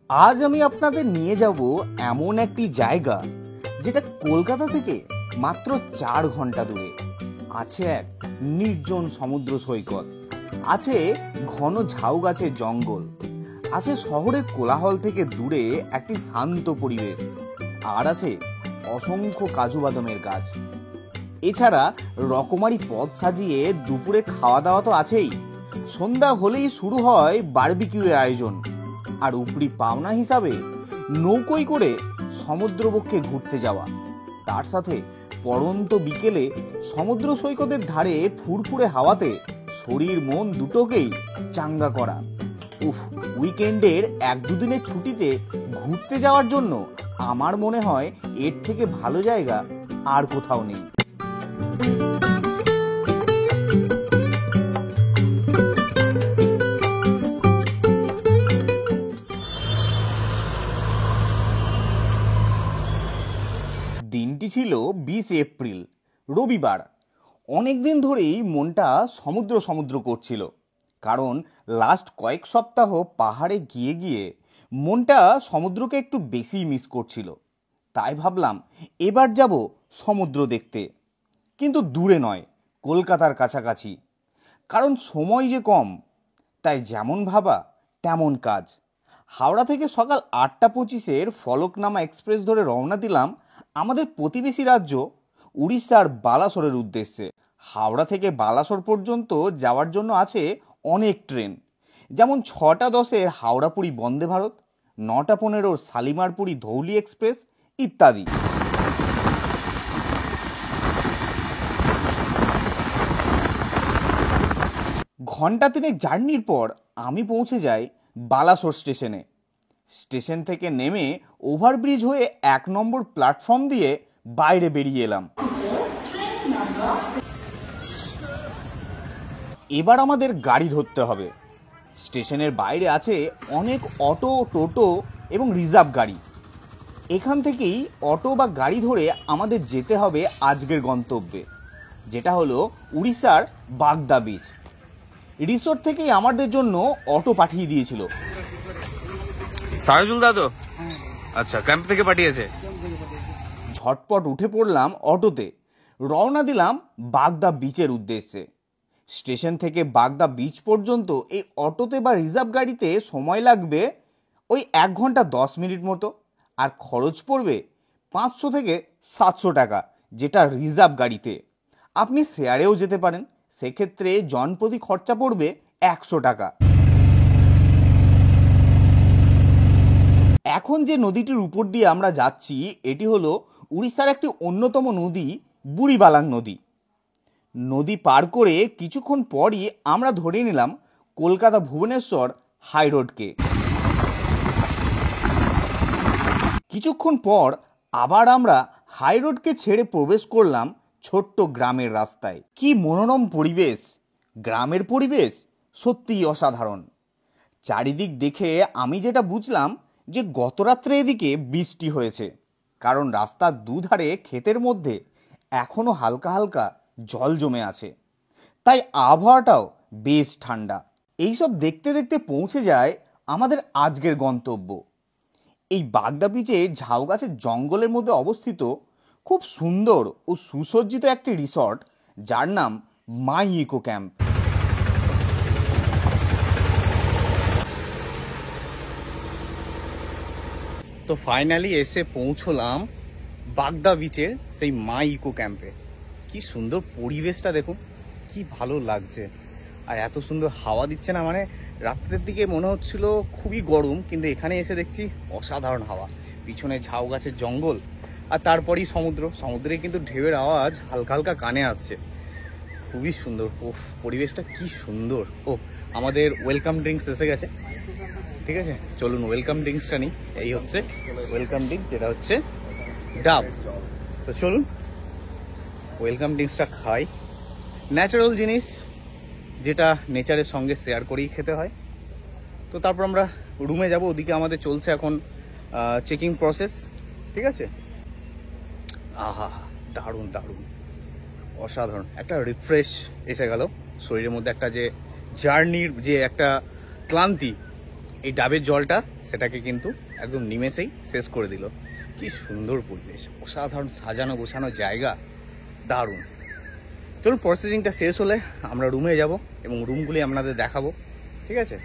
আজ আমি আপনাদের নিয়ে যাব এমন একটি জায়গা যেটা কলকাতা থেকে মাত্র 4 ঘন্টা দূরে। আছে এক নির্জন সমুদ্র সৈকত, আছে ঘন ঝাউ গাছের জঙ্গল, আছে শহরের কোলাহল থেকে দূরে একটি শান্ত পরিবেশ, আর আছে অসংখ্য কাজু বাদামের গাছ। এছাড়া রকমারি পদ সাজিয়ে দুপুরে খাওয়া দাওয়া তো আছেই। সন্ধ্যা হলেই শুরু হয় বারবিকিউয়ের আয়োজন, আর উপরি পাওনা হিসাবে নৌকোয় করে সমুদ্রবক্ষে ঘুরতে যাওয়া, তার সাথে পড়ন্ত বিকেলে সমুদ্র সৈকতের ধারে ফুরফুরে হাওয়াতে শরীর মন দুটোকেই চাঙ্গা করা। উফ, উইকেন্ডের 1-2 দিনের ছুটিতে ঘুরতে যাওয়ার জন্য আমার মনে হয় এর থেকে ভালো জায়গা আর কোথাও নেই। দিনটি ছিল 20 এপ্রিল, রবিবার। অনেক দিন ধরেই মনটা সমুদ্র সমুদ্র করছিল, কারণ লাস্ট কয়েক সপ্তাহ পাহাড়ে গিয়ে গিয়ে মনটা সমুদ্রকে একটু বেশি মিস করছিল। তাই ভাবলাম এবার যাব সমুদ্র দেখতে, কিন্তু দূরে নয়, কলকাতার কাছাকাছি। কারণ সময় যে কম, তাই যেমন ভাবা তেমন কাজ। হাওড়া থেকে সকাল 8:25 ফলকনামা এক্সপ্রেস ধরে রওনা দিলাম আমাদের প্রতিবেশী রাজ্য উড়িষ্যার বালাসোরের উদ্দেশ্যে। হাওড়া থেকে বালাসোর পর্যন্ত যাওয়ার জন্য আছে অনেক ট্রেন, যেমন 6:10 হাওড়া পুরী বন্দে ভারত, 9:15 শালিমার পুরী ধৌলি এক্সপ্রেস ইত্যাদি। ঘন্টা 3 জার্নির পর আমি পৌঁছে যাই বালাসোর স্টেশনে। স্টেশন থেকে নেমে ওভারব্রিজ হয়ে 1 নম্বর প্ল্যাটফর্ম দিয়ে বাইরে বেরিয়ে এলাম। এবার আমাদের গাড়ি ধরতে হবে। স্টেশনের বাইরে আছে অনেক অটো, টোটো এবং রিজার্ভ গাড়ি। এখান থেকেই অটো বা গাড়ি ধরে আমাদের যেতে হবে আজকের গন্তব্যে, যেটা হলো উড়িষ্যার বাগদা বিচ। রিসোর্ট থেকেই আমাদের জন্য অটো পাঠিয়ে দিয়েছিল। সারজুল দাদু, আচ্ছা, ক্যাম্প থেকে পাঠিয়েছে। ঝটপট উঠে পড়লাম অটোতে, রওনা দিলাম বাগদা বিচের উদ্দেশ্যে। স্টেশন থেকে বাগদা বিচ পর্যন্ত এই অটোতে বা রিজার্ভ গাড়িতে সময় লাগবে ওই 1 ঘন্টা 10 মিনিট মতো, আর খরচ পড়বে 500 থেকে 700 টাকা, যেটা রিজার্ভ গাড়িতে। আপনি শেয়ারেও যেতে পারেন, সেক্ষেত্রে জনপ্রতি খরচা পড়বে 100 টাকা। এখন যে নদীটির উপর দিয়ে আমরা যাচ্ছি এটি হলো উড়িষ্যার একটি অন্যতম নদী, বুড়িবালাং নদী। নদী পার করে কিছুক্ষণ পরই আমরা ধরে নিলাম কলকাতা ভুবনেশ্বর হাই রোডকে। কিছুক্ষণ পর আবার আমরা হাই রোডকে ছেড়ে প্রবেশ করলাম ছোট্ট গ্রামের রাস্তায়। কি মনোরম পরিবেশ! গ্রামের পরিবেশ সত্যিই অসাধারণ। চারিদিক দেখে আমি যেটা বুঝলাম যে গত রাত্রে এদিকে বৃষ্টি হয়েছে, কারণ রাস্তার দুধারে ক্ষেতের মধ্যে এখনো হালকা হালকা জল জমে আছে, তাই আবহাওয়াটাও বেশ ঠান্ডা। এইসব দেখতে দেখতে পৌঁছে যায় আমাদের আজকের গন্তব্য। এই বাগদা বিচে ঝাউ গাছের জঙ্গলের মধ্যে অবস্থিত খুব সুন্দর ও সুসজ্জিত একটি রিসর্ট, যার নাম মাই ইকো ক্যাম্প। তো ফাইনালি এসে পৌঁছলাম বাগদা বিচের সেই মাই ইকো ক্যাম্পে। কি সুন্দর পরিবেশটা দেখুন, কি ভালো লাগছে। আর এত সুন্দর হাওয়া দিচ্ছে না, মানে রাত্রের দিকে মনে হচ্ছিল খুবই গরম, কিন্তু এখানে এসে দেখছি অসাধারণ হাওয়া। পিছনে ঝাউ গাছের জঙ্গল, আর তারপরেই সমুদ্র। সমুদ্রে কিন্তু ঢেউয়ের আওয়াজ হালকা হালকা কানে আসছে। খুবই সুন্দর। ও, পরিবেশটা কি সুন্দর। ও, আমাদের ওয়েলকাম ড্রিঙ্কস এসে গেছে। ঠিক আছে, চলুন ওয়েলকাম ড্রিঙ্কসটা নিই। এই হচ্ছে ওয়েলকাম ড্রিঙ্ক, যেটা হচ্ছে ডাব। তো চলুন ওয়েলকাম ড্রিঙ্কসটা খাই। ন্যাচারাল জিনিস, যেটা নেচারের সঙ্গে শেয়ার করেই খেতে হয়। তো তারপর আমরা রুমে যাব। ওদিকে আমাদের চলছে এখন চেকিং প্রসেস। ঠিক আছে। আহা, দারুণ দারুণ, অসাধারণ। একটা রিফ্রেশ এসে গেল শরীরের মধ্যে। একটা যে জার্নির যে একটা ক্লান্তি, এই ডাবের জলটা সেটাকে কিন্তু একদম নিমেষেই শেষ করে দিল। কি সুন্দর পরিবেশ, অসাধারণ সাজানো গোছানো জায়গা, দারুণ। চলুন প্রসেসিংটা শেষ হলে আমরা রুমে যাব এবং রুমগুলি আপনাদের দেখাবো, ঠিক আছে?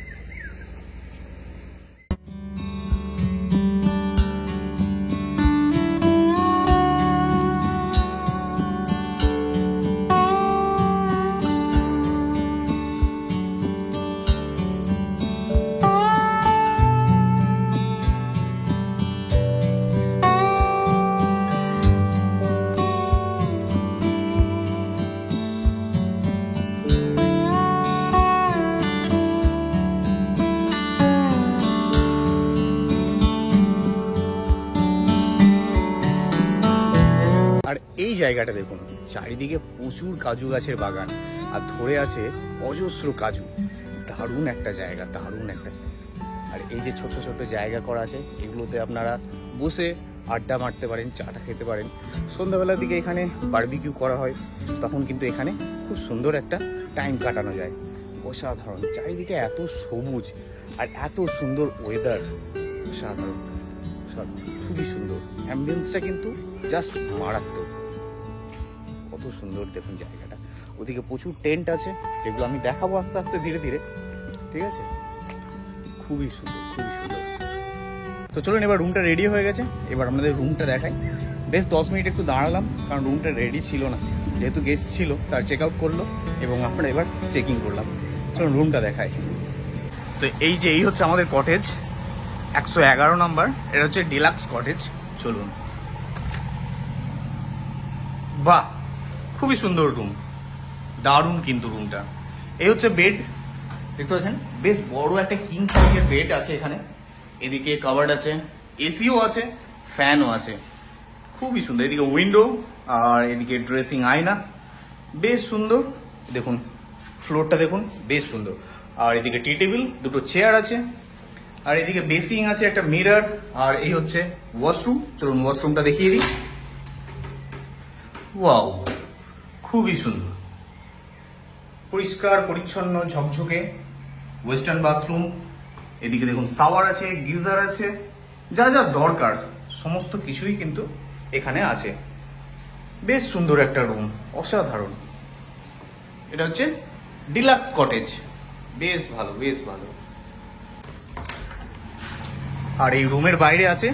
আর এই জায়গাটা দেখুন, চারিদিকে প্রচুর কাজু গাছের বাগান আর ধরে আছে অজস্র কাজু। দারুণ একটা জায়গা, দারুণ একটা। আর এই যে ছোট ছোট জায়গা করা আছে, এগুলোতে আপনারা বসে আড্ডা মারতে পারেন, চাটা খেতে পারেন। সন্ধ্যাবেলার দিকে এখানে বারবিকিউ করা হয়, তখন কিন্তু এখানে খুব সুন্দর একটা টাইম কাটানো যায়। অসাধারণ, চারিদিকে এত সবুজ আর এত সুন্দর ওয়েদার, অসাধারণ, খুবই সুন্দর। অ্যাম্বিয়েন্সটা কিন্তু জাস্ট মারাত্মক। কত সুন্দর দেখুন জায়গাটা। ওদিকে প্রচুর টেন্ট আছে, যেগুলো আমি দেখাবো আস্তে আস্তে ধীরে ধীরে, ঠিক আছে? খুবই সুন্দর, খুবই সুন্দর। তো চলুন, এবার রুমটা রেডি হয়ে গেছে, এবার আমাদের রুমটা দেখাই। বেশ 10 মিনিট একটু দাঁড়ালাম, কারণ রুমটা রেডি ছিল না, যেহেতু গেস্ট ছিল তার চেক আউট করলো এবং আমরা এবার চেকিং করলাম। চলুন রুমটা দেখাই। তো এই হচ্ছে আমাদের কটেজ, 111 নাম্বার। এটা হচ্ছে ডিলাক্স কটেজ। চলুন। বাহ, খুবই সুন্দর রুম, দারুণ কিন্তু রুমটা। এই হচ্ছে বেড, দেখতে পাচ্ছেন বেশ বড় একটা কিং সাইজের বেড আছে এখানে। এদিকে কাভার্ড আছে, এসিও আছে, ফ্যানও আছে, খুবই সুন্দর। এদিকে উইন্ডো আর এদিকে ড্রেসিং আয়না, বেশ সুন্দর। দেখুন ফ্লোরটা দেখুন, বেশ সুন্দর। আর এদিকে টি টেবিল, দুটো চেয়ার আছে, আর এদিকে বেসিং আছে, একটা মিরর, আর এই হচ্ছে ওয়াশরুম। চলুন ওয়াশরুমটা দেখিয়ে দিই। ওয়াও, খুবই সুন্দর, পরিষ্কার পরিচ্ছন্ন ঝকঝকে ওয়েস্টার্ন বাথরুম। এদিকে দেখুন শাওয়ার আছে, গিজার আছে, যা যা দরকার সমস্ত কিছুই কিন্তু এখানে আছে। বেশ সুন্দর একটা রুম, অসাধারণ। এটা হচ্ছে ডিলাক্স কটেজ, বেশ ভালো, বেশ ভালো। আর এই রুমের বাইরে আছে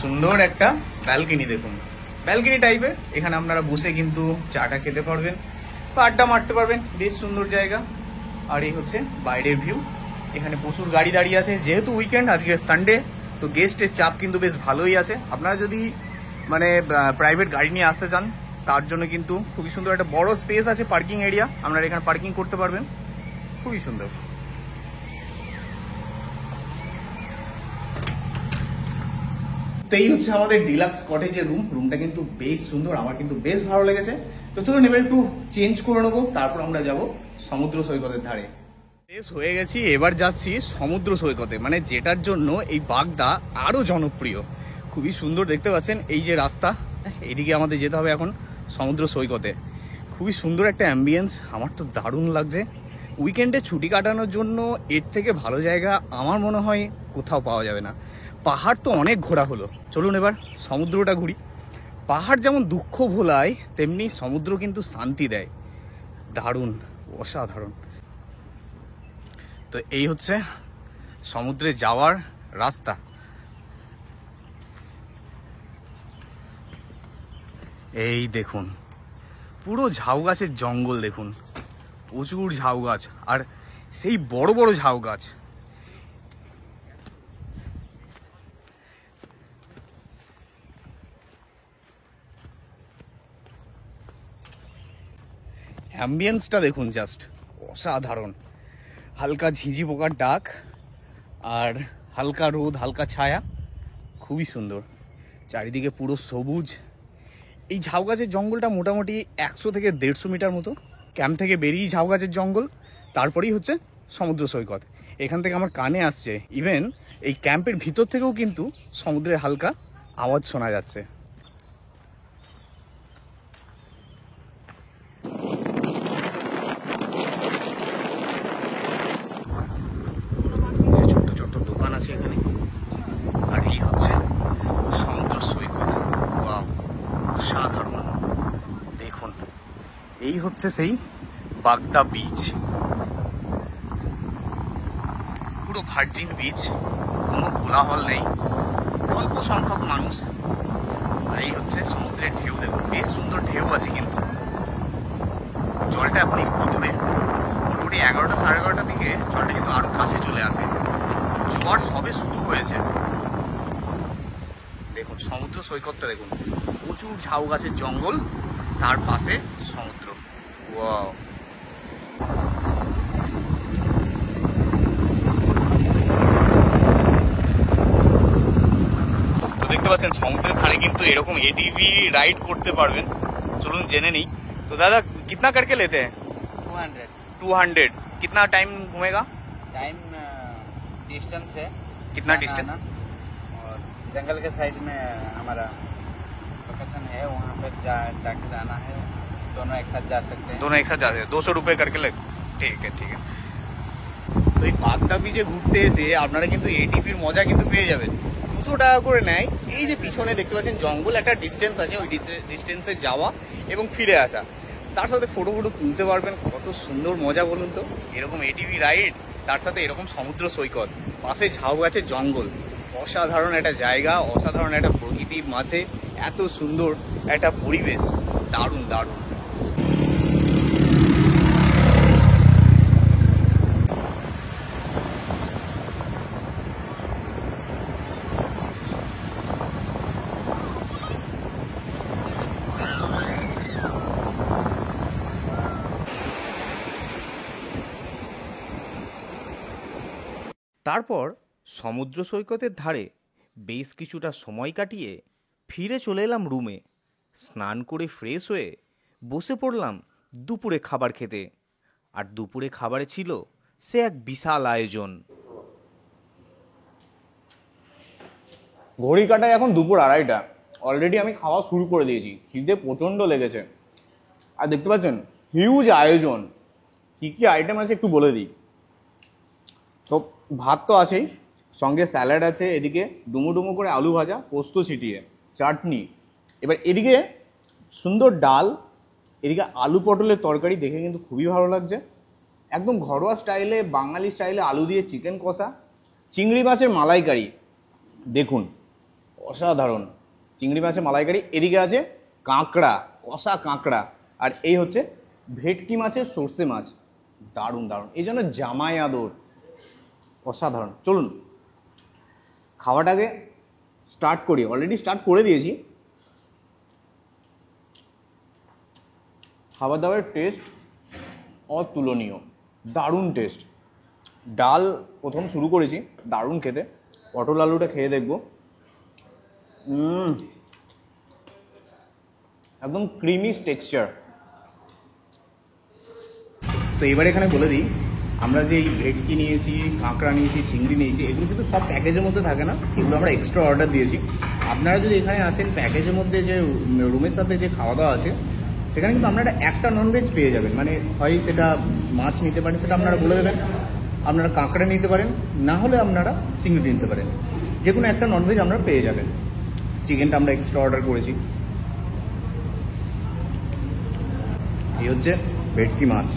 সুন্দর একটা ব্যালকনি। দেখুন ব্যালকনি টাইপের, এখানে আপনারা বসে কিন্তু চাটা খেতে পারবেন বা আড্ডা মারতে পারবেন, বেশ সুন্দর জায়গা। আর এই হচ্ছে বাইরের ভিউ। এখানে প্রচুর গাড়ি দাঁড়িয়ে আছে, যেহেতু উইকেন্ড, আজকে সানডে, তো গেস্টের চাপ কিন্তু বেশ ভালোই আছে। আপনারা যদি মানে প্রাইভেট গাড়ি নিয়ে আসতে চান, তার জন্য কিন্তু খুবই সুন্দর একটা বড় স্পেস আছে, পার্কিং এরিয়া, আপনারা এখানে পার্কিং করতে পারবেন, খুবই সুন্দর। তো এই হচ্ছে আমাদের ডিলাক্স কটেজের রুম। রুমটা কিন্তু বেশ সুন্দর, আমার কিন্তু বেশ ভালো লেগেছে। তো চলুন এবার একটু চেঞ্জ করে নেবো, তারপর আমরা যাব সমুদ্র সৈকতের ধারে। বেশ হয়ে গেছি, এবার যাচ্ছি সমুদ্র সৈকতে, মানে যেটার জন্য এই বাগদা আরো জনপ্রিয়। খুবই সুন্দর, দেখতে পাচ্ছেন এই যে রাস্তা, এইদিকে আমাদের যেতে হবে এখন সমুদ্র সৈকতে। খুবই সুন্দর একটা অ্যাম্বিয়েন্স, আমার তো দারুণ লাগছে। উইকেন্ডে ছুটি কাটানোর জন্য এর থেকে ভালো জায়গা আমার মনে হয় কোথাও পাওয়া যাবে না। পাহাড় তো অনেক ঘোরা হলো, চলুন এবার সমুদ্রটা ঘুরি। পাহাড় যেমন দুঃখ ভোলায়, তেমনি সমুদ্র কিন্তু শান্তি দেয়। দারুণ, অসাধারণ। তো এই হচ্ছে সমুদ্রে যাওয়ার রাস্তা। এই দেখুন পুরো ঝাউ গাছের জঙ্গল, দেখুন প্রচুর ঝাউ গাছ, আর সেই বড় বড় ঝাউ গাছ। অ্যাম্বিয়েন্সটা দেখুন, জাস্ট অসাধারণ। হালকা ঝিঝি পোকার ডাক আর হালকা রোদ, হালকা ছায়া, খুবই সুন্দর। চারিদিকে পুরো সবুজ। এই ঝাউ গাছের জঙ্গলটা মোটামুটি 100 থেকে 150 মিটার মতো। ক্যাম্প থেকে বেরিয়ে ঝাউ গাছের জঙ্গল, তারপরেই হচ্ছে সমুদ্র সৈকত। এখান থেকে আমার কানে আসছে, ইভেন এই ক্যাম্পের ভিতর থেকেও কিন্তু সমুদ্রের হালকা আওয়াজ শোনা যাচ্ছে। ছোট্ট হচ্ছে সেই বাগদা বিচ, পুরো ভার্জিন বিচ, কোনো কোলাহল নেই, অল্প সংখ্যক মানুষ। আর এই হচ্ছে সমুদ্রের ঢেউ, দেখুন বেশ সুন্দর ঢেউ আছে, কিন্তু জলটা এখন একটু দূরে, মোটামুটি 11টা 11:30 দিকে জলটা কিন্তু আরো কাছে চলে আসে। জোয়ার সবে শুরু হয়েছে। দেখুন সমুদ্র সৈকতটা দেখুন, প্রচুর ঝাউ গাছের জঙ্গল, তার পাশে সমুদ্র। ওয়াও! তো দেখতে পাচ্ছেন সমুদ্রের ধারে কিন্তু এরকম এটিভি রাইড করতে পারবেন। চলুন জেনে নিই। তো দাদা कितना करके लेते हैं? 200 200। कितना टाइम घूमेगा? टाइम डिस्टेंस है, कितना आना डिस्टेंस? आना। और जंगल के साइड में हमारा लोकेशन है, वहाँ पर जाके जाना है। दोनों एक साथ जा सकते हैं। दोनों एक साथ जाते हैं, 200 रुपये करके लग। ঠিক আছে ঠিক আছে। তো এই বাগদা বিচে ঘুরতে এসে আপনারা কিন্তু এটিপির মজা কিন্তু পেয়ে যাবেন। 200 টাকা করে নেয়। এই যে পিছনে দেখতে পাচ্ছেন জঙ্গল, একটা ডিস্টেন্স আছে, ওই ডিস্টেন্সে যাওয়া এবং ফিরে আসা, তার সাথে ফটো তুলতে পারবেন। কত সুন্দর মজা বলুন তো, এরকম এটিভি রাইড, তার সাথে এরকম সমুদ্র সৈকত, পাশে ঝাউ গাছের জঙ্গল, অসাধারণ একটা জায়গা, অসাধারণ একটা প্রকৃতির মাঝে এত সুন্দর একটা পরিবেশ, দারুণ দারুণ। তারপর সমুদ্র সৈকতের ধারে বেশ কিছুটা সময় কাটিয়ে ফিরে চলে এলাম রুমে। স্নান করে ফ্রেশ হয়ে বসে পড়লাম দুপুরে খাবার খেতে। আর দুপুরে খাবারে ছিল সে এক বিশাল আয়োজন। ঘড়ি কাটায় এখন দুপুর 2:30। অলরেডি আমি খাওয়া শুরু করে দিয়েছি, খিদে প্রচণ্ড লেগেছে। আর দেখতে পাচ্ছেন হিউজ আয়োজন। কী কী আইটেম আছে একটু বলে দিই। তো ভাত তো আছেই, সঙ্গে স্যালাড আছে, এদিকে ডুমো ডুমো করে আলু ভাজা, পোস্ত ছিটিয়ে, চাটনি, এবার এদিকে সুন্দর ডাল, এদিকে আলু পটলের তরকারি, দেখে কিন্তু খুবই ভালো লাগছে। একদম ঘরোয়া স্টাইলে, বাঙালি স্টাইলে আলু দিয়ে চিকেন কষা, চিংড়ি মাছের মালাইকারি, দেখুন অসাধারণ চিংড়ি মাছের মালাইকারি। এদিকে আছে কাঁকড়া, কষা কাঁকড়া, আর এই হচ্ছে ভেটকি মাছের সর্ষে মাছ, দারুণ দারুণ। এই জন্য জামাই আদর, অসাধারণ। চলুন খাওয়াটাকে স্টার্ট করি, অলরেডি স্টার্ট করে দিয়েছি। খাবার দাবারের টেস্ট অতুলনীয়, দারুণ টেস্ট। ডাল প্রথম শুরু করেছি, দারুণ খেতে। পটল আলুটা খেয়ে দেখব, একদম ক্রিমি টেক্সচার। তো এবার এখানে বলে দিই, আমরা যে এই ভেটকি নিয়েছি, কাঁকড়া নিয়েছি, চিংড়ি নিয়েছি, এগুলো কিন্তু সব প্যাকেজের মধ্যে থাকে না, এগুলো আমরা এক্সট্রা অর্ডার দিয়েছি। আপনারা যদি এখানে আসেন, প্যাকেজের মধ্যে যে রুমের সাথে যে খাওয়া দাওয়া আছে, সেখানে কিন্তু আপনারা একটা ননভেজ পেয়ে যাবেন। মানে হয় সেটা মাছ নিতে পারেন, সেটা আপনারা বলে দেবেন, আপনারা কাঁকড়া নিতে পারেন, না হলে আপনারা চিংড়ি নিতে পারেন, যে কোনো একটা ননভেজ আপনারা পেয়ে যাবেন। চিকেনটা আমরা এক্সট্রা অর্ডার করেছি। এই হচ্ছে ভেটকি মাছ,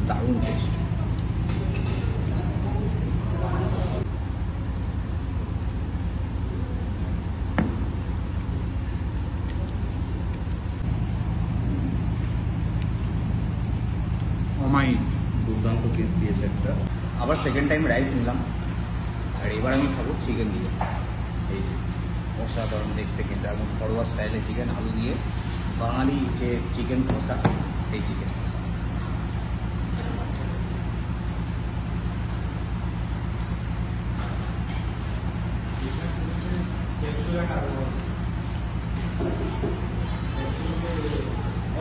দারুণ টেস্ট। অমায়িক দুর্দান্ত পিস দিয়েছে একটা। আবার সেকেন্ড টাইম রাইস নিলাম, আর এবার আমি খাবো চিকেন দিয়ে। এই যে অসাধারণ দেখতে, কিন্তু একদম ঘরোয়া স্টাইলে চিকেন, আলু দিয়ে বাঙালি যে চিকেন কষা, সেই চিকেন কষা।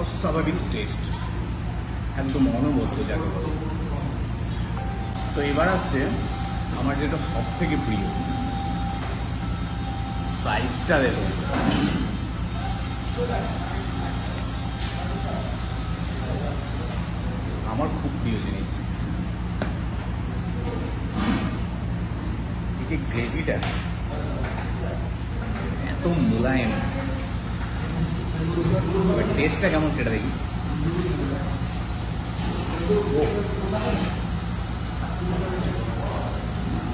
অস্বাভাবিক টেস্ট, একদম অনবদ্য যাকে বলে। তো এবার আসছে আমার যেটা সব থেকে প্রিয়, সাইজটা দেখুন। আমার খুব প্রিয় জিনিস, এই যে গ্রেভিটা এত মোলায়েম, এবার টেস্টটা কেমন সেটা দেখি।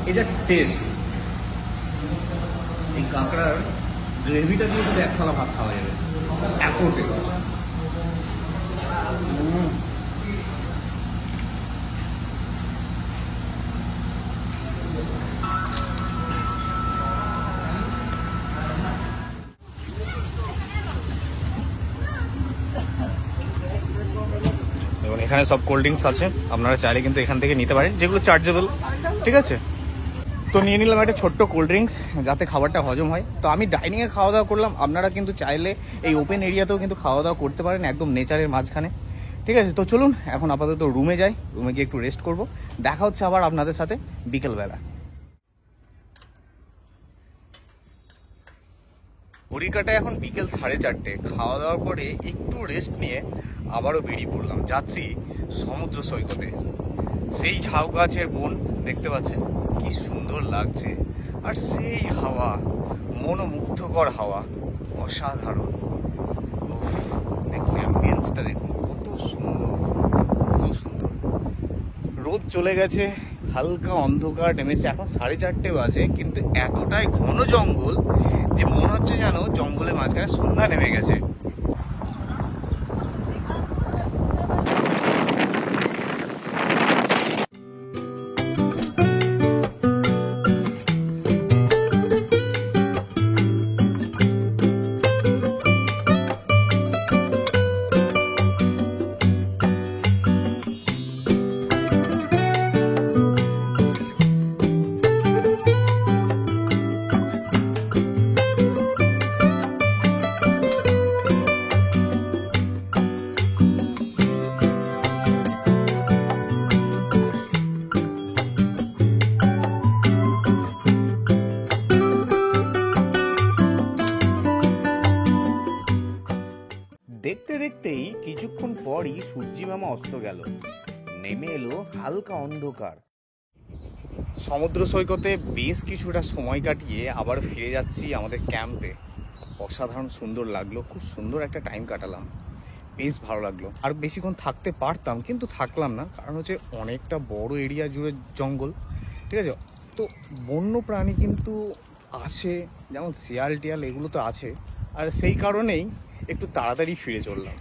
এই যে টেস্ট, এই কাঁকড়ার গ্রেভিটা দিয়ে কিন্তু এক থালা ভাত খাওয়া যাবে, এত টেস্ট। এবং এখানে সব কোল্ড ড্রিঙ্কস আছে, আপনারা চাইলে কিন্তু এখান থেকে নিতে পারেন, যেগুলো চার্জেবল। ঠিক আছে, তো নিয়ে নিলাম একটা ছোট্ট কোল্ড ড্রিঙ্কস যাতে খাবারটা হজম হয়। তো আমি ডাইনিংয়ে খাওয়া দাওয়া করলাম, আপনারা কিন্তু চাইলে এই ওপেন এরিয়াতেও কিন্তু খাওয়া দাওয়া করতে পারেন, একদম নেচারের মাঝখানে। ঠিক আছে, তো চলুন এখন আপাতত রুমে যাই, রুমে গিয়ে একটু রেস্ট করব। দেখা হচ্ছে আবার আপনাদের সাথে বিকেলবেলা। ঘড়ির কাটায় এখন বিকেল 4:30। খাওয়া দাওয়ার পরে একটু রেস্ট নিয়ে আবারও বেরিয়ে পড়লাম, যাচ্ছি সমুদ্র সৈকতে। সেই ঝাউ গাছের বন দেখতে পাচ্ছেন, কি সুন্দর লাগছে, আর সেই হাওয়া, মনোমুগ্ধকর হাওয়া, অসাধারণ। দেখুন অ্যাম্বিয়েন্সটা দেখুন, কত সুন্দর, কত সুন্দর। রোদ চলে গেছে, হালকা অন্ধকার নেমেছে, এখন 4:30 বাজে, কিন্তু এতটাই ঘন জঙ্গল যে মনে হচ্ছে যেন জঙ্গলের মাঝখানে সন্ধ্যা নেমে গেছে। দেখতে দেখতেই কিছুক্ষণ পরই সূর্যি মামা অস্ত গেল, নেমে এলো হালকা অন্ধকার। সমুদ্র সৈকতে বেশ কিছুটা সময় কাটিয়ে আবার ফিরে যাচ্ছি আমাদের ক্যাম্পে। অসাধারণ সুন্দর লাগলো, খুব সুন্দর একটা টাইম কাটালাম, বেশ ভালো লাগলো। আর বেশিক্ষণ থাকতে পারতাম কিন্তু থাকলাম না, কারণ হচ্ছে অনেকটা বড় এরিয়া জুড়ে জঙ্গল। ঠিক আছে, তো বন্য প্রাণী কিন্তু আছে, যেমন শিয়াল টিয়াল এগুলো তো আছে, আর সেই কারণেই একটু তাড়াতাড়ি ফিরে চললাম।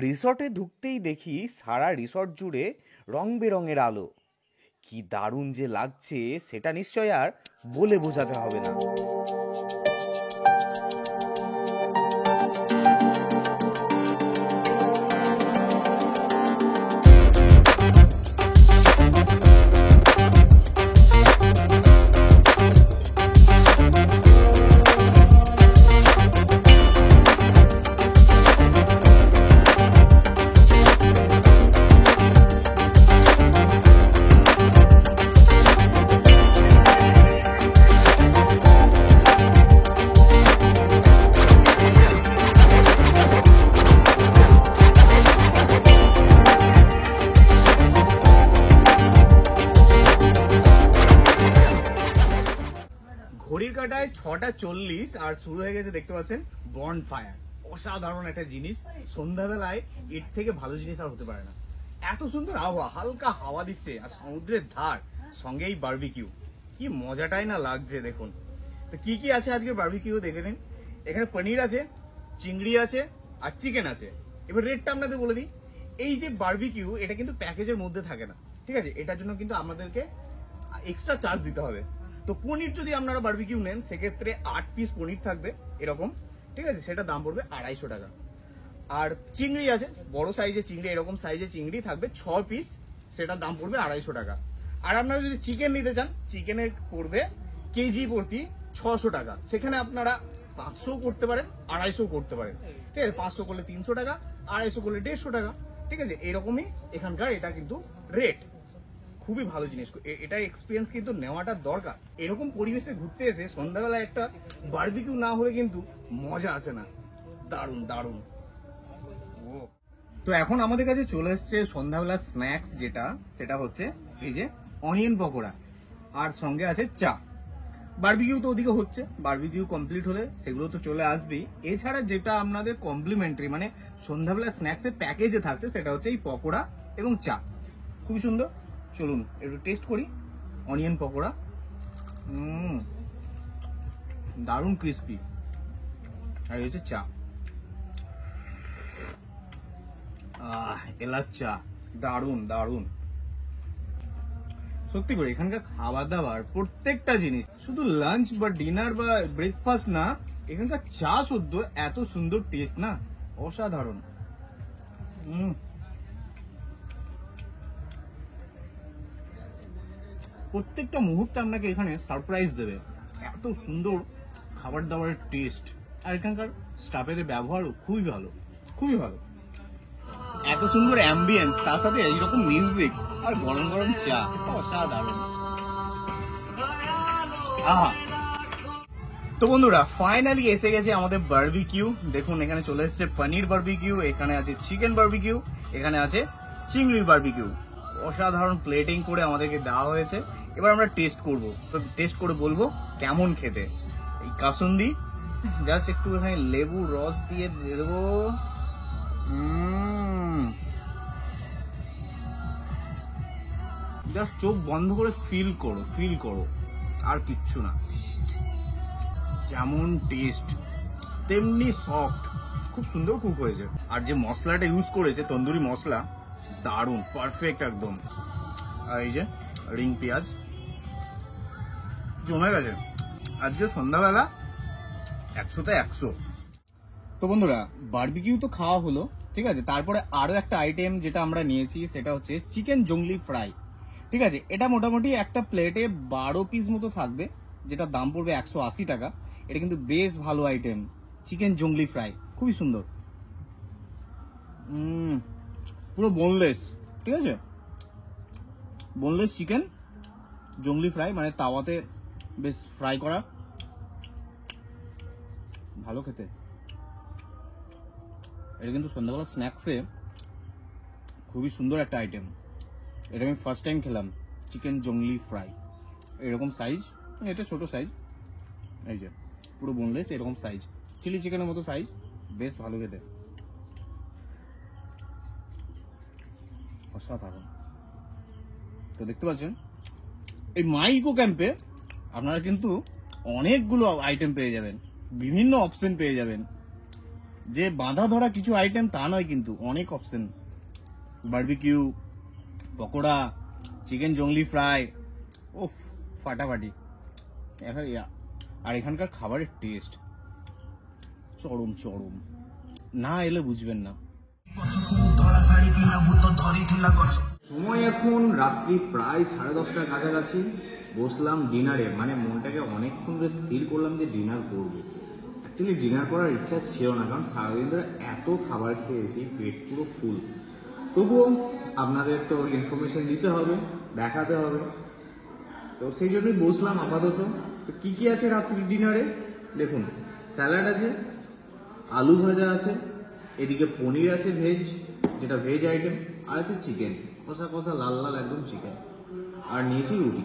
রিসর্টে ঢুকতেই দেখি সারা রিসর্ট জুড়ে রং বেরঙের আলো। কি দারুণ যে লাগছে সেটা নিশ্চয় আর বলে বোঝাতে হবে না। ঘড়ির কাটায় 6:40 আর শুরু হয়ে গেছে, দেখতে পাচ্ছেন বন ফায়ার। অসাধারণ একটা জিনিস, সন্ধ্যাবেলায় এর থেকে ভালো জিনিস আর হতে পারে না। এত সুন্দর আবহাওয়া, হালকা হাওয়া দিচ্ছে, আর সমুদ্রের ধার, সঙ্গে এই বারবিকিউ, কি মজাটাই না লাগছে। দেখুন তো কি কি আছে আজকের বারবিকিউ দেখে নিন। এখানে পনির আছে, চিংড়ি আছে, আর চিকেন আছে। এবার রেটটা আপনাদের বলে দিই, এই যে বারবিকিউ এটা কিন্তু প্যাকেজের মধ্যে থাকে না। ঠিক আছে, এটার জন্য কিন্তু আমাদেরকে এক্সট্রা চার্জ দিতে হবে। তো পনির যদি আপনারা বারবিকিউ নেন সেক্ষেত্রে 8 পিস পনির থাকবে এরকম। ঠিক আছে, সেটা দাম পড়বে 250 টাকা। আর চিংড়ি আছে, বড় সাইজের চিংড়ি, এরকম সাইজের চিংড়ি থাকবে 6 পিস, সেটার দাম পড়বে 250 টাকা। আর আপনারা যদি চিকেন নিতে চান, চিকেনের পড়বে কেজি প্রতি 600 টাকা। সেখানে আপনারা 500 করতে পারেন, 250 করতে পারেন। ঠিক আছে, 500 করলে 300 টাকা, 250 করলে 150 টাকা। ঠিক আছে, এরকমই এখানকার এটা কিন্তু রেট। খুবই ভালো জিনিস, এটার এক্সপিরিয়েন্স কিন্তু নেওয়াটা দরকার। এরকম পরিবেশে ঘুরতে এসে সন্ধ্যাবেলা একটা বারবিকিউ না হলে কিন্তু মজা আসে না। দারুণ দারুণ। তো এখন আমাদের কাছে চলে এসছে সন্ধ্যাবেলা স্ন্যাক্স, যেটা সেটা হচ্ছে এই যে অনিয়ন পকোড়া, আর সঙ্গে আছে চা। বারবিকিউ তো ওদিকে হচ্ছে, বারবিকিউ কমপ্লিট হলে সেগুলো তো চলে আসবেই। এছাড়া যেটা আপনাদের কমপ্লিমেন্টারি মানে সন্ধ্যাবেলা স্ন্যাক্সের প্যাকেজে থাকছে সেটা হচ্ছে এই পকোড়া এবং চা। খুবই সুন্দর। চলুন একটু টেস্ট করি অনিয়ন পকোড়া। দারুণ ক্রিস্পি। আর এই হচ্ছে চা, এলাচ চা, দারুণ দারুণ। সত্যি করে এখানকার খাবার দাবার প্রত্যেকটা জিনিস, শুধু লাঞ্চ বা ডিনার বা ব্রেকফাস্ট না, এখানকার চা সদ্য এত সুন্দর টেস্ট না, অসাধারণ। প্রত্যেকটা মুহূর্তে আপনাকে এখানে সারপ্রাইজ দেবে, এত সুন্দর খাবার দাবারের টেস্ট। আর এখানকার স্টাফেদের ব্যবহারও খুবই ভালো, খুবই ভালো। এত সুন্দর অ্যাম্বিয়েন্স, তার সাথে এইরকম মিউজিক আর গরম গরম চা, অসাধারণ। আহা। তো বন্ধুরা ফাইনালি এসে গেছে আমাদের বারবিকিউ। দেখুন এখানে চলে এসেছে পনির বারবিকিউ, এখানে আছে চিকেন বারবিকিউ, এখানে আছে চিংড়ির বারবিকিউ। অসাধারণ প্লেটিং করে আমাদেরকে দেওয়া হয়েছে। এবার আমরা টেস্ট করব, তো টেস্ট করে বলবো কেমন খেতে। এই কাসুন্দি জাস্ট একটু এখানে লেবু রস দিয়ে দেবো। জাস্ট চোখ বন্ধ করে ফিল করো, ফিল করো, আর কিচ্ছু না। যেমন টেস্ট তেমনি সফট, খুব সুন্দর কুক হয়েছে। আর যে মশলাটা ইউজ করেছে তন্দুরি মশলা, দারুণ পারফেক্ট একদম। আর এই যে রিং পেঁয়াজ জমে গেছে। আজকে সন্ধ্যাবেলা 100তে 100। তো বন্ধুরা বারবিকিউ তো খাওয়া হলো, ঠিক আছে। তারপরে আরো একটা আইটেম যেটা আমরা নিয়েছি সেটা হচ্ছে চিকেন জংলি ফ্রাই, ঠিক আছে। এটা মোটামুটি একটা প্লেটে 12 পিস মতো থাকবে, যেটা দাম পড়বে 180 টাকা। এটা কিন্তু বেশ ভালো আইটেম, চিকেন জংলি ফ্রাই, খুবই সুন্দর। পুরো বোনলেস, ঠিক আছে, বোনলেস চিকেন জংলি ফ্রাই, মানে তাওয়াতে বেশ ফ্রাই করা, ভালো খেতে। এটা কিন্তু সন্ধ্যাবেলা স্ন্যাক্সে খুবই সুন্দর একটা আইটেম। এটা আমি ফার্স্ট টাইম খেলাম, চিকেন জংলি ফ্রাই। এরকম সাইজ, এটা ছোট সাইজ, এই যে পুরো বোনলেস, এরকম সাইজ, চিলি চিকেনের মতো সাইজ, বেশ ভালো খেতে, অসাধারণ। তো দেখতে পাচ্ছেন এই মাই ইকো ক্যাম্পে আপনারা কিন্তু অনেকগুলো আইটেম পেয়ে যাবেন, বিভিন্ন অপশন পেয়ে যাবেন। যে বাঁধা ধরা কিছু আইটেম তা নয়, কিন্তু অনেক অপশন। বারবিকিউ, পকোড়া, চিকেন জংলি ফ্রাই, ওফ ফাটাফাটি। আর এখানকার খাবারের টেস্ট চরম চরম, না এলে বুঝবেন না। সময় এখন রাত্রি প্রায় 10:30টার কাছাকাছি। বসলাম ডিনারে, মানে মনটাকে অনেকক্ষণ ধরে স্থির করলাম যে ডিনার করবো। অ্যাকচুয়ালি ডিনার করার ইচ্ছা ছিল না, কারণ সারাদিন ধরে এত খাবার খেয়েছি, পেট পুরো ফুল। তবুও আপনাদের তো ইনফরমেশন দিতে হবে, দেখাতে হবে, তো সেই জন্যই বসলাম আপাতত। তো কি কি আছে রাত্রি ডিনারে দেখুন, স্যালাড আছে, আলু ভাজা আছে, এদিকে পনির আছে ভেজ, যেটা ভেজ আইটেম, আর আছে চিকেন কষা কষা লাল লাল একদম চিকেন, আর নিয়েছি রুটি।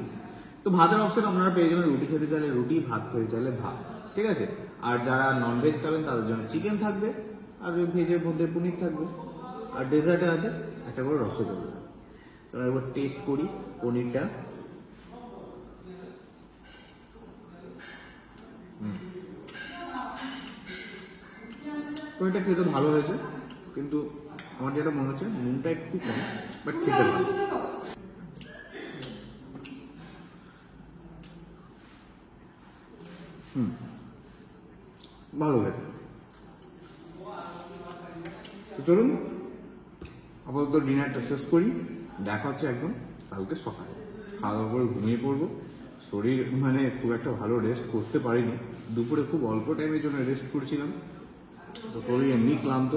তো ভাতের অপশন আপনারা পেয়ে যাবেন, রুটি খেতে চাইলে রুটি, ভাত খেতে চাইলে ভাত, ঠিক আছে। আর যারা নন ভেজ খাবেন তাদের জন্য চিকেন থাকবে, আর ভেজের মধ্যে পনির থাকবে, আর ডেজার্টে আছে একটা করে রসগোল্লা। তো একবার টেস্ট করি পনিরটা। পনিরটা খেতে ভালো হয়েছে, কিন্তু আমার যেটা মনে হচ্ছে নুনটা একটু কম, বাট খেতে ভালো। ভালো খেতে। তো চলুন আপাতত ডিনারটা শেষ করি, দেখা হচ্ছে একদম কালকে সকালে। খাওয়া দাওয়া করে ঘুমিয়ে পড়বো। শরীর মানে খুব একটা ভালো রেস্ট করতে পারিনি, দুপুরে খুব অল্প টাইমের জন্য রেস্ট করছিলাম, তো শরীর এমনি ক্লান্ত।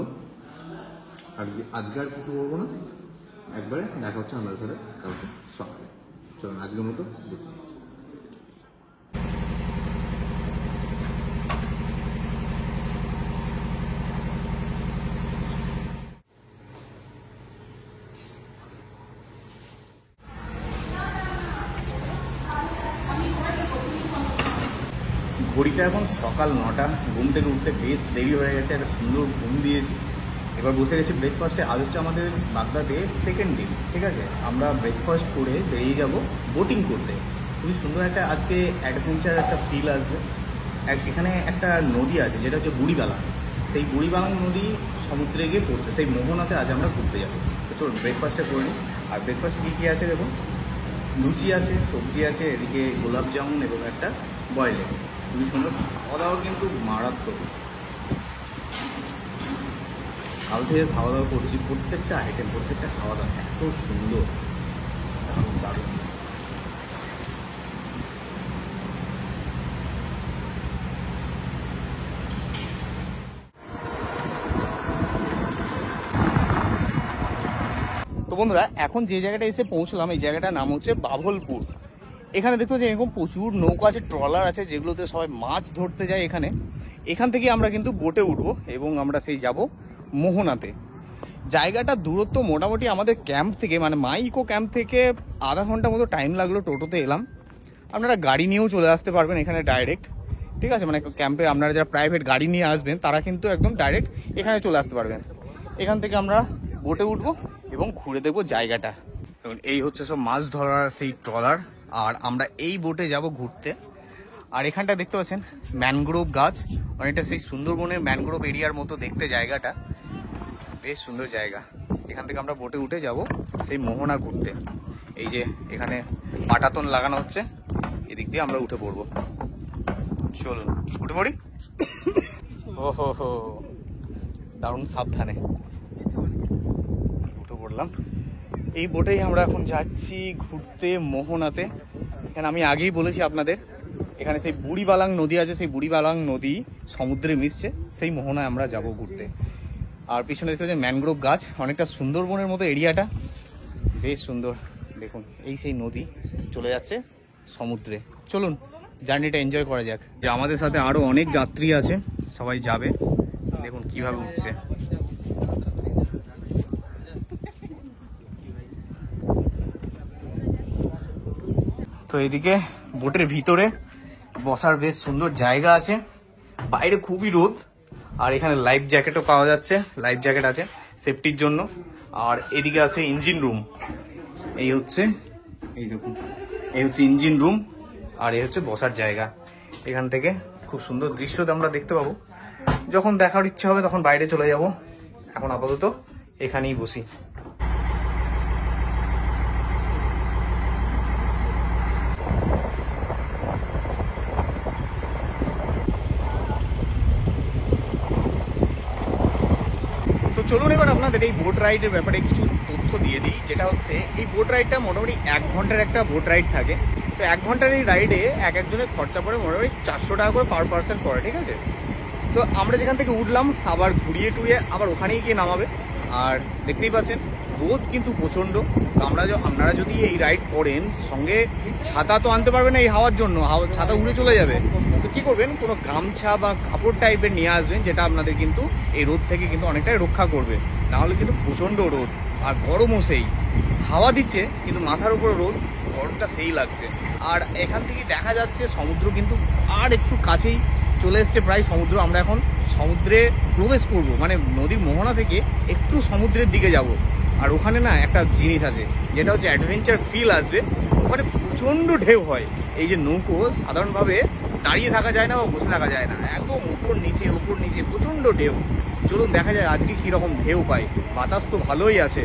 আর আজকে আর কিছু করবো না, একবারে দেখা হচ্ছে আমাদের সাথে কালকে সকালে। চলুন আজকের মতো গুড নাইট। ঘড়িতে এখন সকাল 9টা, ঘুম থেকে উঠতে বেশ দেরি হয়ে গেছে, একটা সুন্দর ঘুম দিয়েছি। এবার বসে গেছি ব্রেকফাস্টে। আজ হচ্ছে আমাদের বাগদাতে সেকেন্ড দিন, ঠিক আছে। আমরা ব্রেকফাস্ট করে বেরিয়ে যাব বোটিং করতে। খুবই সুন্দর একটা আজকে অ্যাডভেঞ্চার একটা ফিল আসবে। এখানে একটা নদী আছে যেটা হচ্ছে বুড়িবালাং। সেই বুড়িবালাং নদী সমুদ্রে গিয়ে পড়ছে, সেই মোহনাতে আজ আমরা ঘুরতে যাবো। তো চলুন ব্রেকফাস্টে করে নিই। আর ব্রেকফাস্ট কী কী আছে দেখুন, লুচি আছে, সবজি আছে, এদিকে গোলাপ জামুন এবং একটা বয়েল এগ। খুবই সুন্দর, খাওয়া দাওয়া কিন্তু মারাত্মক। কাল থেকে খাওয়া দাওয়া করছি, প্রত্যেকটা আইটেম, প্রত্যেকটা খাওয়া দাওয়া এত সুন্দর, দারুণ দারুণ। তো বন্ধুরা, এখন যে জায়গাটা এসে পৌঁছলাম, এই জায়গাটার নাম হচ্ছে বাভলপুর। এখানে দেখতে পাচ্ছি এরকম প্রচুর নৌকা আছে, ট্রলার আছে, যেগুলোতে সবাই মাছ ধরতে যায়। এখান থেকে আমরা কিন্তু বোটে উঠবো এবং আমরা সেই যাব মোহনাতে। জায়গাটা দূরত্ব মোটামুটি আমাদের ক্যাম্প থেকে, মানে মাই ইকো ক্যাম্প থেকে আধা ঘন্টা মতো টাইম লাগলো। টোটোতে এলাম, আপনারা গাড়ি নিয়েও চলে আসতে পারবেন এখানে ডাইরেক্ট, ঠিক আছে। মানে ক্যাম্পে আপনারা যারা প্রাইভেট গাড়ি নিয়ে আসবেন তারা কিন্তু একদম ডাইরেক্ট এখানে চলে আসতে পারবেন। এখান থেকে আমরা বোটে উঠবো এবং ঘুরে দেখবো জায়গাটা। এই হচ্ছে সব মাছ ধরার সেই ট্রলার, আর আমরা এই বোটে যাব ঘুরতে। আর এখানটা দেখতে পাচ্ছেন ম্যানগ্রোভ গাছ, অনেকটা সেই সুন্দরবনের ম্যানগ্রোভ এরিয়ার মতো দেখতে জায়গাটা, বেশ সুন্দর জায়গা। এখান থেকে আমরা বোটে উঠে যাব সেই মোহনা ঘুরতে। এই যে এখানে পাটাতন লাগানো হচ্ছে, এদিক দিয়ে আমরা উঠে পড়বো। চলুন উঠে পড়ি। ও হো হো, দারুণ সাবধানে উঠে পড়লাম। এই বোটেই আমরা এখন যাচ্ছি ঘুরতে মোহনাতে। এখানে আমি আগেই বলেছি আপনাদের, এখানে সেই বুড়িবালাং নদী আছে, সেই বুড়িবালাং নদী সমুদ্রে মিশছে, সেই মোহনায় আমরা যাব ঘুরতে। আর পিছনে দেখতে পাচ্ছেন ম্যানগ্রোভ গাছ, অনেকটা সুন্দরবনের মতো এরিয়াটা, বেশ সুন্দর। দেখুন এই সেই নদী চলে যাচ্ছে সমুদ্রে। চলুন জার্নিটা এনজয় করা যাক। যে আমাদের সাথে আরো অনেক যাত্রী আছে, সবাই যাবে, দেখুন কিভাবে উঠছে। তো এইদিকে বোটের ভিতরে বসার বেশ সুন্দর জায়গা আছে, বাইরে খুবই রোদ। আর এখানে লাইফ জ্যাকেটও পাওয়া যাচ্ছে, লাইফ জ্যাকেট আছে সেফটির জন্য। আর এদিকে আছে ইঞ্জিন রুম, এই হচ্ছে, এই দেখুন এই হচ্ছে ইঞ্জিন রুম, আর এই হচ্ছে বসার জায়গা। এখান থেকে খুব সুন্দর দৃশ্য আমরা দেখতে পাবো। যখন দেখার ইচ্ছা হবে তখন বাইরে চলে যাব, এখন আপাতত এখানেই বসি। চলুন এবার আপনাদের এই বোট রাইডের ব্যাপারে কিছু তথ্য দিয়ে দিই। যেটা হচ্ছে এই বোট রাইডটা মোটামুটি 1 ঘন্টার একটা বোট রাইড থাকে। তো 1 ঘন্টার এই রাইডে এক একজনের খরচা পড়ে মোটামুটি 400 টাকা করে পার পার্সন পড়ে, ঠিক আছে। তো আমরা যেখান থেকে উঠলাম আবার ঘুরিয়ে টুরিয়ে আবার ওখানেই গিয়ে নামাবে। আর দেখতেই পাচ্ছেন রোদ কিন্তু প্রচণ্ড। তো আপনারা যদি এই রাইড করেন, সঙ্গে ছাতা তো আনতে পারবেন না এই হাওয়ার জন্য, ছাতা উড়ে চলে যাবে। তো কি করবেন, কোনো গামছা বা কাপড় টাইপের নিয়ে আসবেন, যেটা আপনাদের কিন্তু এই রোদ থেকে কিন্তু অনেকটাই রক্ষা করবে। নাহলে কিন্তু প্রচণ্ড রোদ, আর গরমও সেই, হাওয়া দিচ্ছে কিন্তু মাথার উপরে রোদ, গরমটা সেই লাগছে। আর এখান থেকে দেখা যাচ্ছে সমুদ্র কিন্তু আর একটু কাছেই চলে এসছে প্রায় সমুদ্র। আমরা এখন সমুদ্রে প্রবেশ করব, মানে নদীর মোহনা থেকে একটু সমুদ্রের দিকে যাব। আর ওখানে না একটা জিনিস আছে, যেটা হচ্ছে অ্যাডভেঞ্চার ফিল আসবে। ওখানে প্রচণ্ড ঢেউ হয়। এই যে নৌকো সাধারণভাবে দাঁড়িয়ে থাকা যায় না বা বসে থাকা যায় না, একদম উপর নিচে প্রচণ্ড ঢেউ। চলুন দেখা যায় আজকে কীরকম ঢেউ পাই। বাতাস তো ভালোই আছে।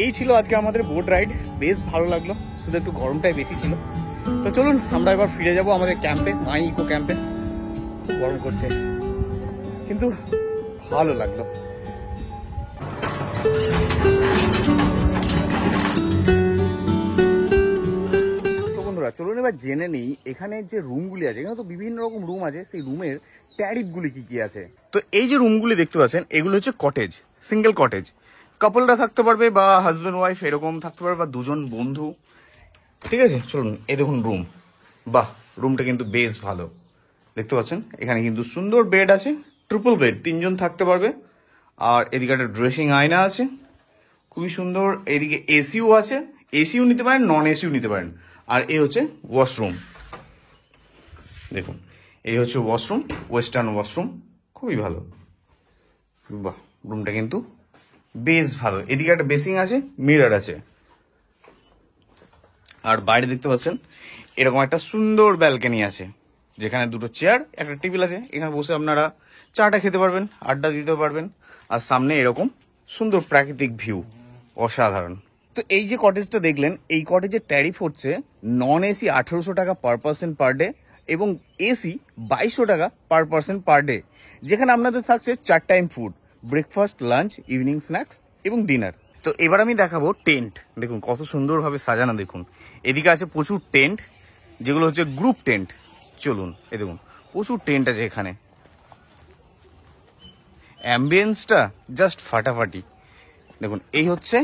এই ছিল আজকে আমাদের বোট রাইড, বেশ ভালো লাগলো। শুধু একটু গরমটাই বেশি ছিল। তো চলুন আমরা এবার ফিরে যাব আমাদের ক্যাম্পে, মাই ইকো ক্যাম্পে। খুব গরম করছে কিন্তু ভালো লাগলো। তো বন্ধুরা চলুন এবার জেনে নিই এখানে যে রুমগুলি আছে, এখানে তো বিভিন্ন রকম রুম আছে, সেই রুমের ট্যারিফগুলি কি কি আছে। তো এই যে রুমগুলি দেখতে পাচ্ছেন এগুলো হচ্ছে কটেজ, সিঙ্গেল কটেজ। কাপলরা থাকতে পারবে বা হাজব্যান্ড ওয়াইফ এরকম থাকতে পারবে বা দুজন বন্ধু, ঠিক আছে। চলুন এই দেখুন রুম, বাহ রুমটা কিন্তু বেশ ভালো দেখতে পাচ্ছেন। এখানে কিন্তু সুন্দর বেড আছে, ট্রিপল বেড, 3 জন থাকতে পারবে। আর এদিকে একটা ড্রেসিং আয়না আছে, খুবই সুন্দর। এদিকে এসিও আছে, এসিও নিতে পারেন, নন এসিও নিতে পারেন। আর এই হচ্ছে ওয়াশরুম, দেখুন এই হচ্ছে ওয়াশরুম, ওয়েস্টার্ন ওয়াশরুম, খুবই ভালো। বাহ রুমটা কিন্তু বেশ ভালো। এদিকে একটা বেসিং আছে, মিরর আছে। আর বাইরে দেখতে পাচ্ছেন এরকম একটা সুন্দর ব্যালকনি আছে, যেখানে 2টো চেয়ার, একটা টেবিল আছে। এখানে বসে আপনারা চাটা খেতে পারবেন, আড্ডা দিতে পারবেন। আর সামনে এরকম সুন্দর প্রাকৃতিক ভিউ, অসাধারণ। তো এই যে কটেজটা দেখলেন, এই কটেজের ট্যারিফ হচ্ছে নন এসি 1800 টাকা পার পার্সন পার ডে এবং এসি 2200 টাকা পার পার্সন পার ডে, যেখানে আপনাদের থাকছে 4 time food, breakfast, lunch, evening snacks এবং ডিনার। তো এবার আমি দেখাবো টেন্ট, দেখুন কত সুন্দরভাবে সাজানো। দেখুন এদিকে আছে প্রচুর টেন্ট, যেগুলো হচ্ছে গ্রুপ টেন্ট। চলুন এই দেখুন প্রচুর টেন্ট আছে এখানে, অ্যাম্বিয়েন্সটা জাস্ট ফাটাফাটি। দেখুন এই হচ্ছে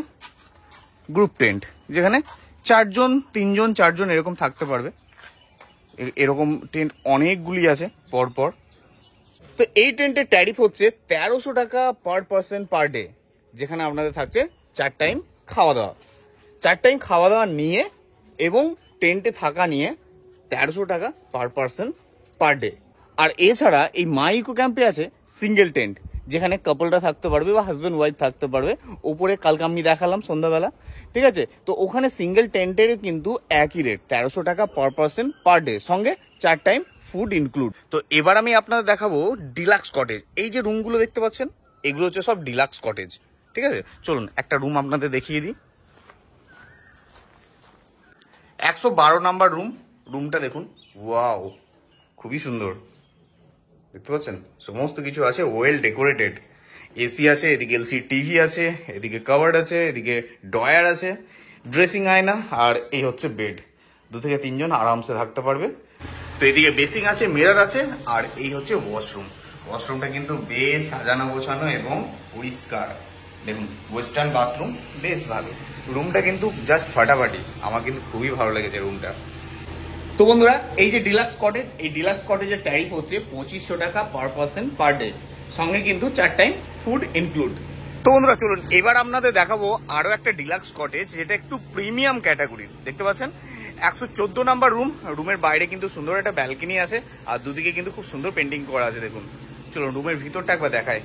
গ্রুপ টেন্ট, যেখানে 4 জন 3 জন 4 জন এরকম থাকতে পারবে। এরকম টেন্ট অনেকগুলি আছে পরপর। তো এই টেন্টের ট্যারিফ হচ্ছে 1300 টাকা পার পার্সন পার ডে, যেখানে আপনাদের থাকছে 4 টাইম খাওয়া দাওয়া। 4 টাইম খাওয়া দাওয়া নিয়ে এবং টেন্টে থাকা নিয়ে 1300 টাকা পার পার্সন পার ডে। আর এছাড়া এই মাই ইকো ক্যাম্পে আছে সিঙ্গেল টেন্ট, যেখানে কাপলরা থাকতে পারবে বা হাজব্যান্ড ওয়াইফ থাকতে পারবে। ওপরে কালকে আমি দেখালাম সন্ধ্যাবেলা, ঠিক আছে। তো ওখানে সিঙ্গেল টেন্টের কিন্তু একই রেট, 1300 টাকা পার পার্সন পার ডে, সঙ্গে 4 টাইম ফুড ইনক্লুড। তো এবার আমি আপনাদের দেখাবো ডিলাক্স কটেজ। এই যে রুমগুলো দেখতে পাচ্ছেন এগুলো হচ্ছে সব ডিলাক্স কটেজ, ঠিক আছে। চলুন একটা রুম আপনাদের দেখিয়ে দিই। 112 নাম্বার রুম, রুমটা দেখুন, ওয়াও খুবই সুন্দর দেখতে পাচ্ছেন। সমস্ত কিছু আছে ওয়েল ডেকোরেটেড, এসি আছে, এদিকে এলসিডি টিভি আছে, এদিকে কাভার্ড আছে, এদিকে ডয়ার আছে, ড্রেসিং আয়না। আর এই হচ্ছে বেড, 2 থেকে 3 জন আরামসে থাকতে পারবে। তো এদিকে বেসিং আছে, মিরর আছে। আর এই হচ্ছে ওয়াশরুম, ওয়াশরুমটা কিন্তু বেশ সাজানো গোছানো এবং পরিষ্কার। দেখুন ওয়েস্টার্ন বাথরুম, বেশ ভালো। রুমটা কিন্তু জাস্ট ফাটাফাটি, আমার কিন্তু খুবই ভালো লেগেছে রুমটা। তো বন্ধুরা এই যে ডিলাক্স কটেজ, এই ডিলাক্স কটেজের ট্যারিফ হচ্ছে 2500 টাকা পার পার্সন পার ডে, সঙ্গে কিন্তু 4 টাইম ফুড ইনক্লুড। তো বন্ধুরা চলুন এবার আপনাদের দেখাবো আরো একটা ডিলাক্স কটেজ, যেটা একটু প্রিমিয়াম ক্যাটাগরির। দেখতে পাচ্ছেন 114 নাম্বার রুম, রুমের বাইরে কিন্তু সুন্দর একটা ব্যালকনি আছে আর দুদিকে কিন্তু খুব সুন্দর পেন্টিং করা আছে। দেখুন চলুন রুমের ভিতরটা একবার দেখায়।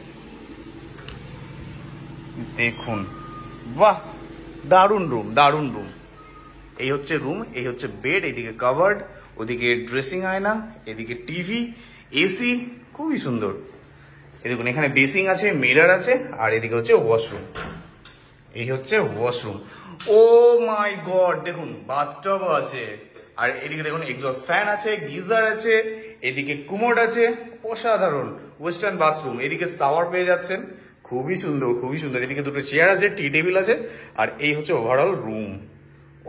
দেখুন বাহ দারুণ রুম, দারুণ রুম। এই হচ্ছে রুম, এই হচ্ছে বেড, এদিকে কাভার্ড, ওদিকে ড্রেসিং আয়না, এদিকে টিভি, এসি, খুবই সুন্দর। এই দেখুন এখানে বেসিং আছে, মিরর আছে। আর এদিকে হচ্ছে ওয়াশরুম, এই হচ্ছে ওয়াশরুম। ও মাই গড, দেখুন বাথটব আছে। আর এদিকে দেখুন এক্সস্ট ফ্যান আছে, গিজার আছে, এদিকে কুমোড আছে, অসাধারণ ওয়েস্টার্ন বাথরুম। এদিকে শাওয়ার পেয়ে যাচ্ছেন, খুবই সুন্দর, খুবই সুন্দর। এদিকে 2টো চেয়ার আছে, টি টেবিল আছে। আর এই হচ্ছে ওভারঅল রুম,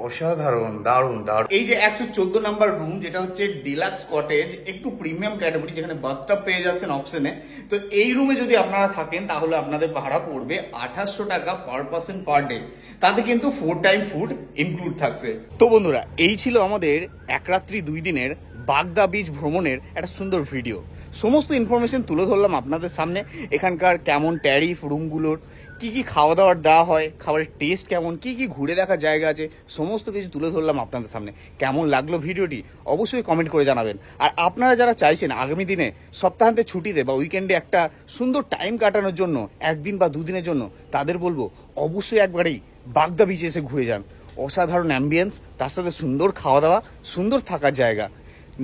অসাধারণ, দারুণ দারুণ। এই যে 114 নাম্বার রুম, যেটা হচ্ছে ডিলাক্স কটেজ, একটু প্রিমিয়াম ক্যাটাগরি, যেখানে বাথটব পেয়ে যাচ্ছেন অপশনে। তো এই রুমে যদি আপনারা থাকেন তাহলে আপনাদের ভাড়া পড়বে 2800 টাকা পার পার্সন পার ডে, তাতে কিন্তু 4 টাইম ফুড ইনক্লুড থাকছে। তো বন্ধুরা এই ছিল আমাদের 1 রাত্রি 2 দিনের বাগদা বিচ ভ্রমণের একটা সুন্দর ভিডিও। সমস্ত ইনফরমেশন তুলে ধরলাম আপনাদের সামনে, এখানকার কেমন ট্যারিফ, রুমগুলোর কি কি খাওয়া দাওয়ার দেওয়া হয়, খাবারের টেস্ট কেমন, কি কি ঘুরে দেখার জায়গা আছে, সমস্ত কিছু তুলে ধরলাম আপনাদের সামনে। কেমন লাগলো ভিডিওটি অবশ্যই কমেন্ট করে জানাবেন। আর আপনারা যারা চাইছেন আগামী দিনে সপ্তাহান্তে ছুটিতে বা উইকেন্ডে একটা সুন্দর টাইম কাটানোর জন্য 1 দিন বা 2 দিনের জন্য, তাদের বলবো অবশ্যই একবারেই বাগদা বিচে এসে ঘুরে যান। অসাধারণ অ্যাম্বিয়েন্স, তার সাথে সুন্দর খাওয়া দাওয়া, সুন্দর থাকার জায়গা।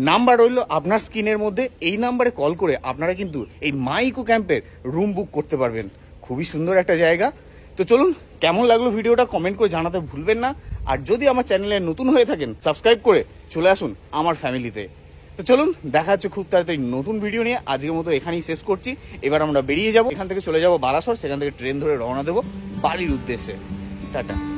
নাম্বার রইল আপনার স্ক্রিনের মধ্যে, এই নাম্বারে কল করে আপনারা কিন্তু এই মাই ইকো ক্যাম্পের রুম বুক করতে পারবেন। খুবই সুন্দর একটা জায়গা, তো চলুন, কেমন লাগলো ভিডিওটা কমেন্ট করে জানাতে ভুলবেন না। আর যদি আমার চ্যানেলে নতুন হয়ে থাকেন সাবস্ক্রাইব করে চলে আসুন আমার ফ্যামিলিতে। তো চলুন, দেখা হচ্ছে খুব তাড়াতাড়ি নতুন ভিডিও নিয়ে। আজকের মতো এখানেই শেষ করছি। এবার আমরা বেরিয়ে যাব, এখান থেকে চলে যাব বারাসর, সেখান থেকে ট্রেন ধরে রওনা দেবো বাড়ির উদ্দেশ্যে। টাটা।